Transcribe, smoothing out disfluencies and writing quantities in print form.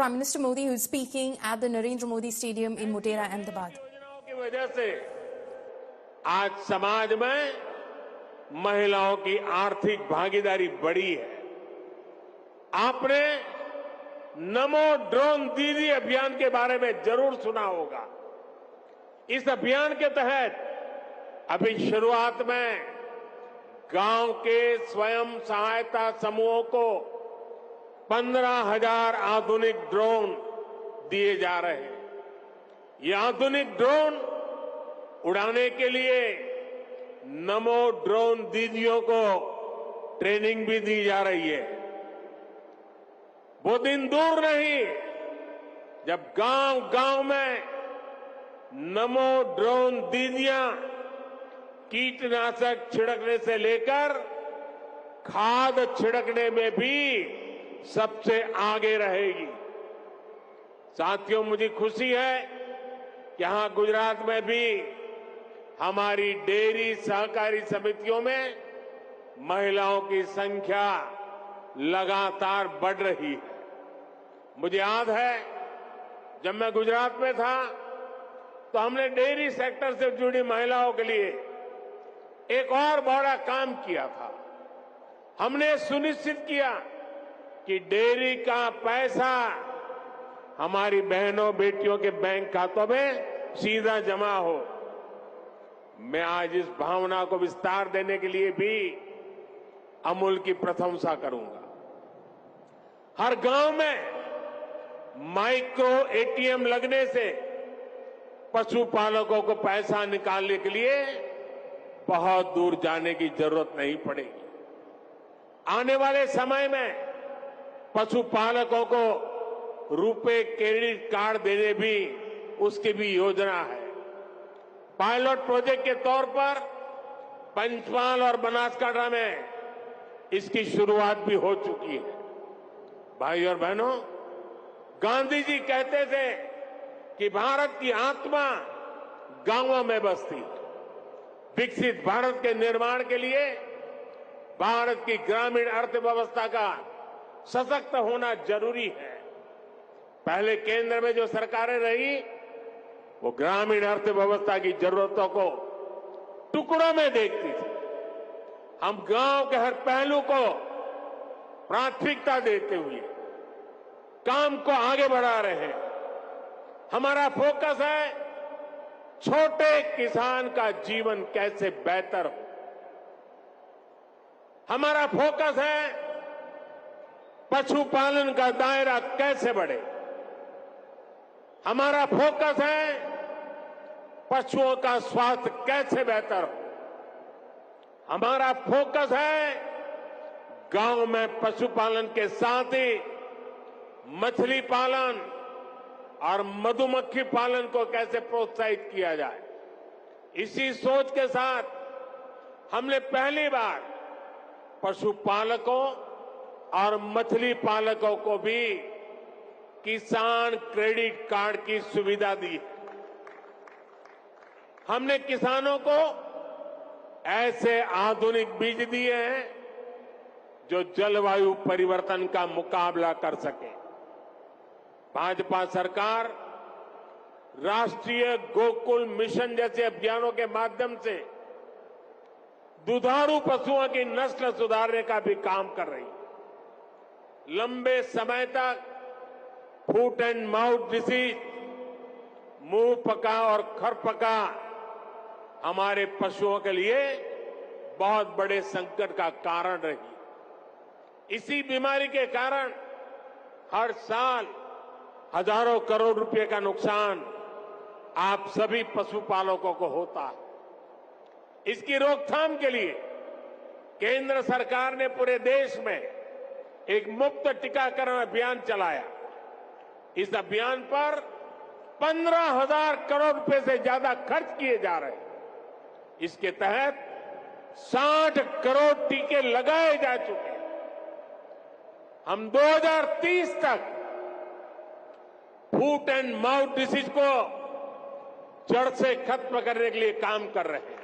Prime Minister Modi, who is speaking at the Narendra Modi Stadium in Motera, Ahmedabad. योजनाओं की वजह से आज समाज में महिलाओं की आर्थिक भागीदारी बढ़ी है। आपने नमो ड्रोन दीदी अभियान के बारे में जरूर सुना होगा। इस अभियान के तहत अभी शुरुआत में गांव के स्वयं सहायता समूहों को 15,000 आधुनिक ड्रोन दिए जा रहे हैं। ये आधुनिक ड्रोन उड़ाने के लिए नमो ड्रोन दीदियों को ट्रेनिंग भी दी जा रही है। वो दिन दूर नहीं जब गांव-गांव में नमो ड्रोन दीदियां कीटनाशक छिड़कने से लेकर खाद छिड़कने में भी सबसे आगे रहेगी। साथियों, मुझे खुशी है कि यहां गुजरात में भी हमारी डेयरी सहकारी समितियों में महिलाओं की संख्या लगातार बढ़ रही है। मुझे याद है जब मैं गुजरात में था तो हमने डेयरी सेक्टर से जुड़ी महिलाओं के लिए एक और बड़ा काम किया था। हमने सुनिश्चित किया कि डेयरी का पैसा हमारी बहनों बेटियों के बैंक खातों में सीधा जमा हो। मैं आज इस भावना को विस्तार देने के लिए भी अमूल की प्रशंसा करूंगा। हर गांव में माइक्रो एटीएम लगने से पशुपालकों को पैसा निकालने के लिए बहुत दूर जाने की जरूरत नहीं पड़ेगी। आने वाले समय में पशुपालकों को रुपे क्रेडिट कार्ड देने भी उसकी भी योजना है। पायलट प्रोजेक्ट के तौर पर पंचमहाल और बनासकांठा में इसकी शुरुआत भी हो चुकी है। भाई और बहनों, गांधी जी कहते थे कि भारत की आत्मा गांवों में बसती है। विकसित भारत के निर्माण के लिए भारत की ग्रामीण अर्थव्यवस्था का सशक्त होना जरूरी है। पहले केंद्र में जो सरकारें रही वो ग्रामीण अर्थव्यवस्था की जरूरतों को टुकड़ों में देखती थी। हम गांव के हर पहलू को प्राथमिकता देते हुए काम को आगे बढ़ा रहे हैं। हमारा फोकस है छोटे किसान का जीवन कैसे बेहतर हो। हमारा फोकस है पशुपालन का दायरा कैसे बढ़े। हमारा फोकस है पशुओं का स्वास्थ्य कैसे बेहतर हो। हमारा फोकस है गांव में पशुपालन के साथ ही मछली पालन और मधुमक्खी पालन को कैसे प्रोत्साहित किया जाए। इसी सोच के साथ हमने पहली बार पशुपालकों और मछली पालकों को भी किसान क्रेडिट कार्ड की सुविधा दी। हमने किसानों को ऐसे आधुनिक बीज दिए हैं जो जलवायु परिवर्तन का मुकाबला कर सके। भाजपा सरकार राष्ट्रीय गोकुल मिशन जैसे अभियानों के माध्यम से दुधारू पशुओं की नस्ल सुधारने का भी काम कर रही है। लंबे समय तक फुट एंड माउथ डिसीज, मुंह पका और खरपका हमारे पशुओं के लिए बहुत बड़े संकट का कारण रही। इसी बीमारी के कारण हर साल हजारों करोड़ रुपए का नुकसान आप सभी पशुपालकों को होता है। इसकी रोकथाम के लिए केंद्र सरकार ने पूरे देश में एक मुफ्त टीकाकरण अभियान चलाया। इस अभियान पर 15,000 करोड़ रुपए से ज्यादा खर्च किए जा रहे हैं। इसके तहत 60 करोड़ टीके लगाए जा चुके हैं। हम 2030 तक फुट एंड माउथ डिसीज को जड़ से खत्म करने के लिए काम कर रहे हैं।